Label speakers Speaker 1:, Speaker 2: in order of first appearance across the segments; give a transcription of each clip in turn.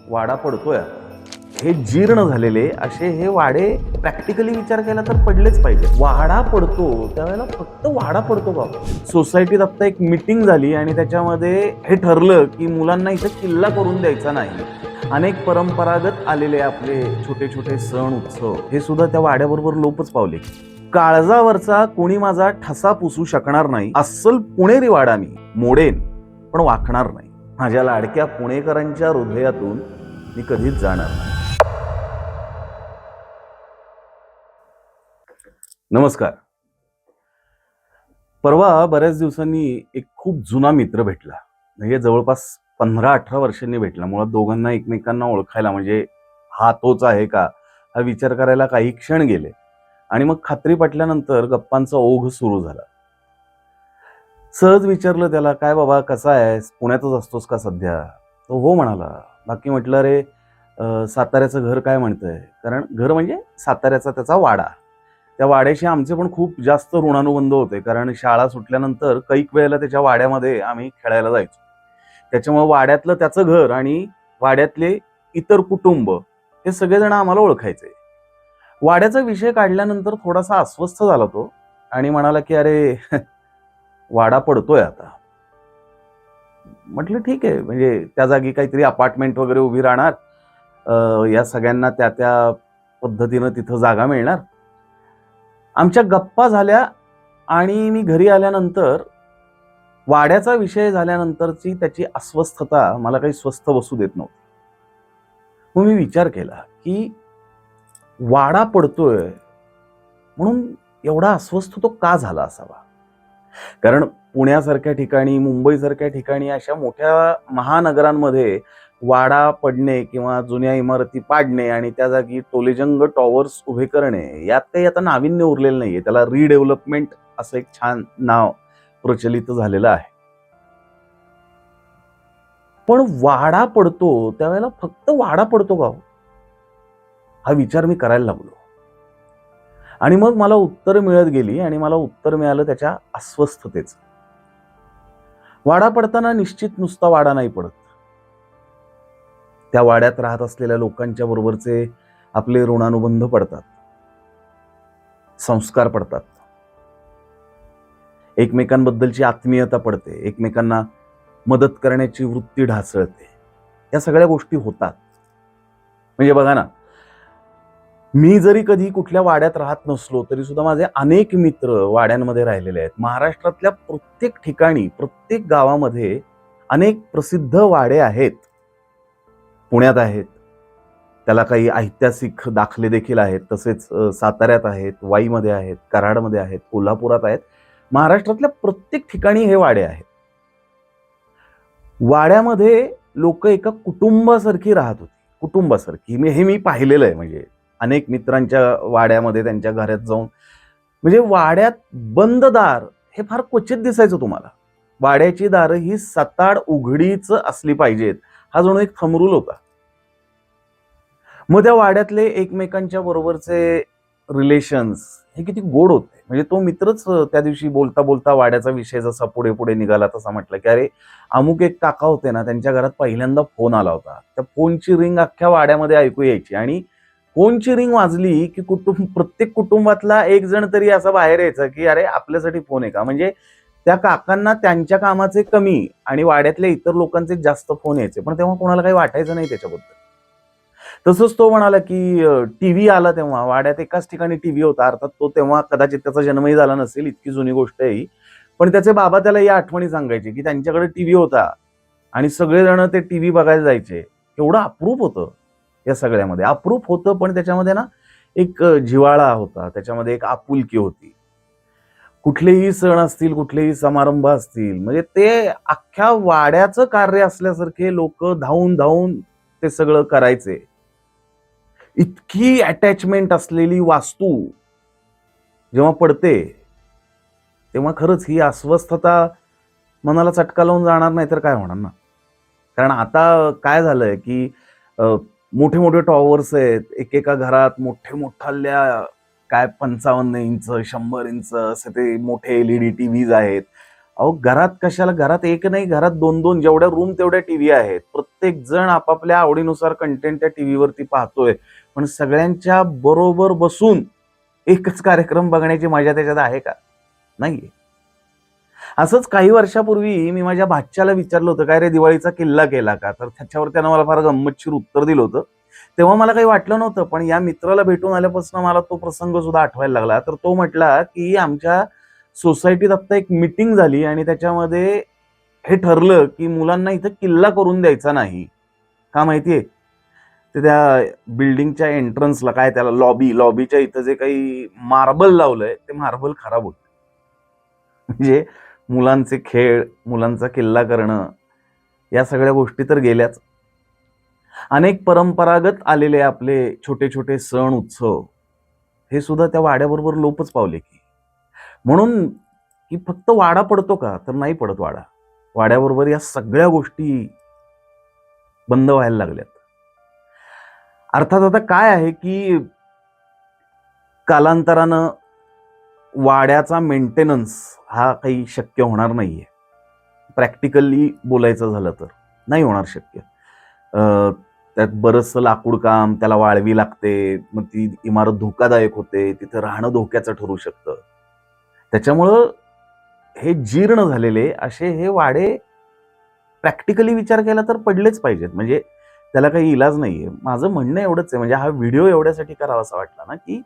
Speaker 1: वाडा पडतोय. हे जीर्ण झालेले असे हे वाडे प्रॅक्टिकली विचार केला तर पडलेच पाहिजे. वाडा पडतो त्यावेळेला फक्त वाडा पडतो का? सोसायटीत आता एक मीटिंग झाली आणि त्याच्यामध्ये हे ठरलं की मुलांना इथे किल्ला करून द्यायचा नाही. अनेक परंपरागत आलेले आपले छोटे छोटे सण उत्सव हे सुद्धा त्या वाड्याबरोबर लोपच पावले. काळजावरचा कोणी माझा ठसा पुसू शकणार नाही. अस्सल पुणेरी वाडा मी मोडेन पण वाकणार नाही. माझ्या लाडक्या पुणेकरांच्या हृदयातून मी कधीच जाणार नाही. नमस्कार. परवा बऱ्याच दिवसांनी एक खूप जुना मित्र भेटला. म्हणजे जवळपास 15-18 वर्षांनी भेटला. मुळात दोघांना एकमेकांना ओळखायला म्हणजे हा तोच आहे का हा विचार करायला काही क्षण गेले आणि मग खात्री पटल्यानंतर गप्पांचा ओघ सुरू झाला. सहज विचारलं त्याला, काय बाबा कसा आहेस, पुण्यातच असतोस का सध्या? तो हो म्हणाला. बाकी म्हटलं, अरे साताऱ्याचं घर काय म्हणतंय? कारण घर म्हणजे साताऱ्याचा त्याचा वाडा. त्या वाड्याशी आमचे पण खूप जास्त ऋणानुबंध होते, कारण शाळा सुटल्यानंतर कैक वेळेला त्याच्या वाड्यामध्ये आम्ही खेळायला जायचो. त्याच्यामुळे वाड्यातलं त्याचं घर आणि वाड्यातले इतर कुटुंब हे सगळेजण आम्हाला ओळखायचे. वाड्याचा विषय काढल्यानंतर थोडासा अस्वस्थ झाला तो आणि म्हणाला की अरे वाडा पडतोय आता. म्हटलं ठीक आहे, म्हणजे त्या जागी काहीतरी अपार्टमेंट वगैरे उभी राहणार, या सगळ्यांना त्या त्या पद्धतीनं तिथं जागा मिळणार. आमच्या गप्पा झाल्या आणि मी घरी आल्यानंतर वाड्याचा विषय झाल्यानंतरची त्याची अस्वस्थता मला काही स्वस्थ बसू देत नव्हती. मग मी विचार केला की वाडा पडतोय म्हणून एवढा अस्वस्थ तो का झाला असावा? कारण पुण्यासारख्या ठिकाणी, मुंबईसारख्या ठिकाणी अशा मोठ्या महानगरांमध्ये वाडा पडणे किंवा जुन्या इमारती पाडणे आणि त्या जागी टोलेजंग टॉवर्स उभे करणे यात काही आता नाविन्य उरलेलं नाहीये. त्याला रिडेव्हलपमेंट असं एक छान नाव प्रचलित झालेलं आहे. पण वाडा पडतो त्यावेळेला फक्त वाडा पडतो का? हा विचार मी करायला लागलो आणि मग मला उत्तर मिळत गेली आणि मला उत्तर मिळालं त्याच्या अस्वस्थतेचं. वाडा पडताना निश्चित नुसता वाडा नाही पडत. त्या वाड्यात राहत असलेल्या लोकांच्या बरोबरचे आपले ऋणानुबंध पडतात, संस्कार पडतात, एकमेकांबद्दलची आत्मीयता पडते, एकमेकांना मदत करण्याची वृत्ती ढासळते. या सगळ्या गोष्टी होतात. म्हणजे बघा ना, मी जरी कधी कुठल्या वाड्यात राहत नसलो तरी सुद्धा माझे अनेक मित्र वाड्यांमध्ये राहिलेले आहेत. महाराष्ट्रातल्या प्रत्येक ठिकाणी, प्रत्येक गावामध्ये अनेक प्रसिद्ध वाडे आहेत. पुण्यात आहेत, त्याला काही ऐतिहासिक दाखले देखील आहेत. तसेच साताऱ्यात आहेत, वाईमध्ये आहेत, कराडमध्ये आहेत, कोल्हापुरात आहेत. महाराष्ट्रातल्या प्रत्येक ठिकाणी हे वाडे आहेत. वाड्यामध्ये लोक एका कुटुंबासारखी राहत होती. कुटुंबासारखी हे मी पाहिलेलं आहे. म्हणजे अनेक मित्रांच्या वाड्यामध्ये त्यांच्या घरात जाऊन, म्हणजे वाड्यात बंद दार हे फार क्वचित दिसायचं तुम्हाला. वाड्याची दारं ही सताड उघडीच असली पाहिजेत, हा जणू एक थंबरूल होता. मग त्या वाड्यातले एकमेकांच्या बरोबरचे रिलेशन्स हे किती गोड होते. म्हणजे तो मित्रच त्या दिवशी बोलता बोलता वाड्याचा विषय जसा पुढे पुढे निघाला तसा म्हटलं की अरे अमुक एक काका होते ना, त्यांच्या घरात पहिल्यांदा फोन आला होता. त्या फोनची रिंग अख्ख्या वाड्यामध्ये ऐकू यायची आणि फोनची रिंग वाजली की प्रत्येक कुटुंबातला एक जण तरी असा बाहेर यायचा की अरे आपल्यासाठी फोन आहे का? म्हणजे त्या काकांना त्यांच्या कामाचे कमी आणि वाड्यातल्या इतर लोकांचे जास्त फोन यायचे, पण तेव्हा कोणाला काही वाटायचं नाही त्याच्याबद्दल. तसंच तो म्हणाला की टीव्ही आला तेव्हा वाड्यात एकाच ठिकाणी टीव्ही होता. अर्थात तो तेव्हा कदाचित त्याचा जन्मही झाला नसेल, इतकी जुनी गोष्ट आहे ही. पण त्याचे बाबा त्याला या आठवणी सांगायचे की त्यांच्याकडे टीव्ही होता आणि सगळेजण ते टीव्ही बघायला जायचे. एवढं अप्रूप होतं या सगळ्यामध्ये. अप्रूप होतं पण त्याच्यामध्ये ना एक जिव्हाळा होता, त्याच्यामध्ये एक आपुलकी होती. कुठलेही सण असतील, कुठलेही समारंभ असतील, म्हणजे ते अख्ख्या वाड्याचं कार्य असल्यासारखे लोक धावून धावून ते सगळं करायचे. इतकी अटॅचमेंट असलेली वास्तू जेव्हा पडते तेव्हा खरंच ही अस्वस्थता मनाला चटका लावून जाणार नाही तर काय होणार ना. कारण आता काय झालंय की मोठे मोठे टॉवर्स आहेत, एकेका घरात मोठे मोठाल्या काय 55 इंच 100 इंच असे ते मोठे LED टीव्हीज आहेत. अहो घरात कशाला, घरात एक नाही, घरात 2-2 जेवढ्या रूम तेवढ्या टीव्ही आहेत. प्रत्येक जण आपापल्या आवडीनुसार कंटेंट त्या टीव्हीवरती पाहतोय. पण सगळ्यांच्या बरोबर बसून एकच कार्यक्रम बघण्याची मजा त्याच्यात आहे का? नाहीये. असंच काही वर्षापूर्वी मी माझ्या भाच्याला विचारलं होतं, "काय रे दिवाळीचा किल्ला केला का?" तर त्याच्यावर त्यानं मला फार गंमतशीर उत्तर दिलं होतं. तेव्हा मला काही वाटलं नव्हतं. पण या मित्राला भेटून आल्यापासून मला तो प्रसंग सुद्धा आठवायला लागला. तर तो म्हटला, की आमच्या सोसायटीत आत्ता एक मीटिंग झाली आणि त्याच्यामध्ये हे ठरलं, की मुलांना इथं किल्ला करून द्यायचा नाही. का माहितीये? तर त्या बिल्डिंगच्या एंट्रन्सला काय त्याला लॉबीच्या इथं जे काही मार्बल लावलंय, ते मार्बल खराब होतं. म्हणजे मुलांचे खेळ, मुलांचा किल्ला करणं, या सगळ्या गोष्टी तर गेल्याच. अनेक परंपरागत आलेले आपले छोटे-छोटे सण, उत्सव हे सुद्धा त्या वाड्याबरोबर लोपच पावले की. म्हणून की फक्त वाडा पडतो का? तर नाही पडत वाडा. वाड्याबरोबर या सगळ्या गोष्टी बंद व्हायला लागल्यात. अर्थात आता काय आहे की कालांतरानं वाड्याचा मेंटेनन्स हा काही शक्य होणार नाहीये. प्रॅक्टिकली बोलायचं झालं तर नाही होणार शक्य. त्यात बरचसं लाकूड काम, त्याला वाळवी लागते, मग ती इमारत धोकादायक होते, तिथं राहणं धोक्याचं ठरू शकतं. त्याच्यामुळं हे जीर्ण झालेले असे हे वाडे प्रॅक्टिकली विचार केला तर पडलेच पाहिजेत. म्हणजे त्याला काही इलाज नाहीये. माझं म्हणणं एवढंच आहे, म्हणजे हा व्हिडिओ एवढ्यासाठी करावासा वाटला ना, की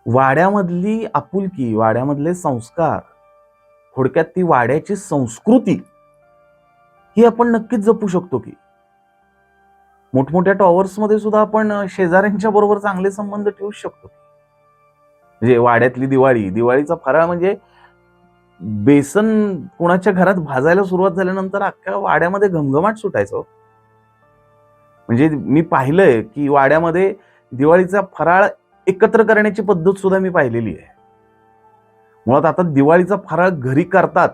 Speaker 1: वाड्यामधली आपुलकी, वाड्यामधले संस्कार, थोडक्यात ती वाड्याची संस्कृती ही आपण नक्कीच जपू शकतो की. मोठमोठ्या टॉवर्समध्ये सुद्धा आपण शेजाऱ्यांच्या बरोबर चांगले संबंध ठेवू शकतो. म्हणजे वाड्यातली दिवाळी, दिवाळीचा फराळ म्हणजे बेसन कोणाच्या घरात भाजायला सुरुवात झाल्यानंतर अख्ख्या वाड्यामध्ये घमघमाट सुटायचा हो. म्हणजे मी पाहिलंय की वाड्यामध्ये दिवाळीचा फराळ एकत्र करण्याची पद्धत सुद्धा मी पाहिलेली आहे. मुळात आता दिवाळीचा फराळ घरी करतात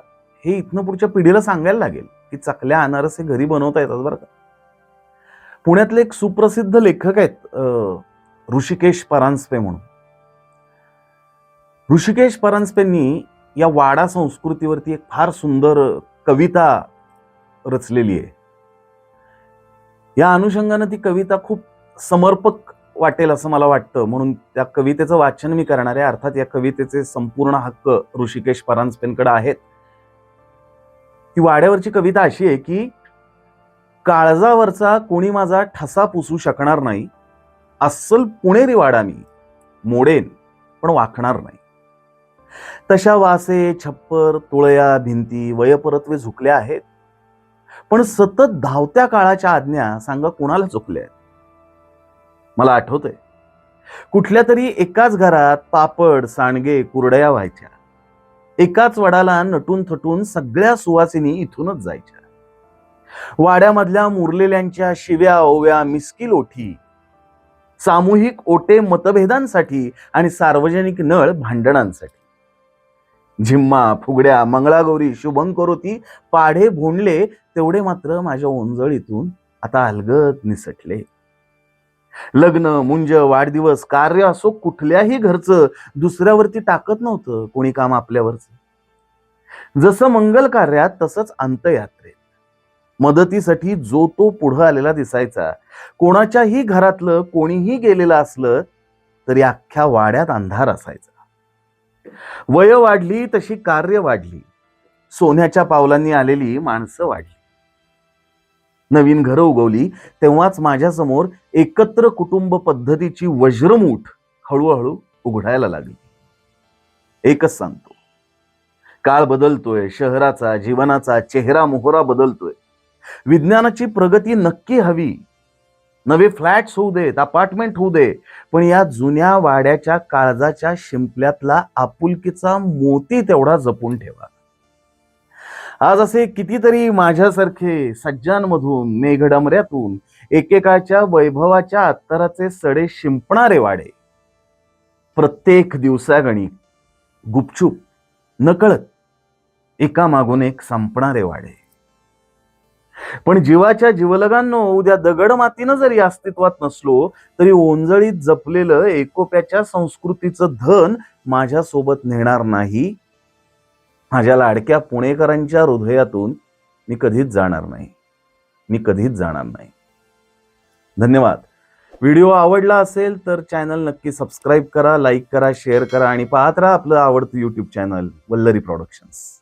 Speaker 1: हे इथनं पुढच्या पिढीला सांगायला लागेल की चकल्या, अनारसे घरी बनवता येतात बरं का. पुण्यातले एक सुप्रसिद्ध लेखक आहेत ऋषिकेश परांजपे म्हणून. ऋषिकेश परांजपेंनी या वाडा संस्कृतीवरती एक फार सुंदर कविता रचलेली आहे. या अनुषंगानं ती कविता खूप समर्पक वाटेल असं मला वाटतं, म्हणून त्या कवितेचं वाचन मी करणार आहे. अर्थात या कवितेचे संपूर्ण हक्क ऋषिकेश परांजपेंकडे आहेत. ती वाड्यावरची कविता अशी आहे की काळजावरचा कोणी माझा ठसा पुसू शकणार नाही, अस्सल पुणेरी वाडा मी मोडेन पण वाकणार नाही. तशा वासे छप्पर तुळया भिंती वयपरत्वे झुकल्या आहेत, पण सतत धावत्या काळाच्या आज्ञा सांगा कुणाला चुकल्या. मला आठवतंय कुठल्या तरी एकाच घरात पापड सांडगे कुरडया व्हायच्या. एकाच वडाला नटून थटून सगळ्या सुवासिनी इथूनच जायच्या. वाड्यामधल्या मुरलेल्यांच्या शिव्या ओव्या मिसकी लोठी, सामूहिक ओटे मतभेदांसाठी आणि सार्वजनिक नळ भांडणांसाठी. झिम्मा फुगड्या मंगळागौरी शुभंकरोती पाढे भोंडले तेवढे मात्र माझ्या ओंजळीतून आता अलगद निसटले. लग्न मुंज वाढदिवस कार्य असो कुठल्याही घरचं दुसऱ्यावरती टाकत नव्हतं कोणी काम आपल्यावरचं. जसं मंगल कार्यात तसंच अंत्ययात्रेत मदतीसाठी जो तो पुढं आलेला दिसायचा. कोणाच्याही घरातलं कोणीही गेलेलं असलं तरी अख्ख्या वाड्यात अंधार असायचा. वय वाढली तशी कार्य वाढली, सोन्याच्या पावलांनी आलेली माणसं वाढली. नवीन घरं उगवली तेव्हाच माझ्या समोर एकत्र कुटुंब पद्धतीची वज्रमूठ हळूहळू उघडायला लागली. एकच सांगतो, काळ बदलतोय, शहराचा जीवनाचा चेहरा मोहरा बदलतोय. विज्ञानाची प्रगती नक्की हवी, नवे फ्लॅट्स होऊ देत, अपार्टमेंट होऊ दे, पण या जुन्या वाड्याच्या काळजाच्या शिंपल्यातला आपुलकीचा मोती तेवढा जपून ठेवा. आज असे कितीतरी माझ्यासारखे सज्जांमधून मेघडमऱ्यातून एकेकाच्या वैभवाच्या अत्तराचे सडे शिंपणारे वाडे प्रत्येक दिवसागणी गुपचूप नकळत एकामागून एक संपणारे वाडे. पण जीवाच्या जीवलगांनो, उद्या दगड मातीनं जरी अस्तित्वात नसलो तरी ओंजळीत जपलेलं एकोप्याच्या संस्कृतीचं धन माझ्यासोबत नेणार नाही माझ्या लाडक्या पुणेकरांच्या हृदयातून मी कधीच जाणार नाही. मी कधीच जाणार नाही. धन्यवाद. व्हिडिओ आवडला असेल तर चॅनल नक्की सबस्क्राईब करा, लाईक करा, शेअर करा आणि पाहत राहा आपलं आवडतं YouTube चॅनल वल्लरी प्रोडक्शन्स.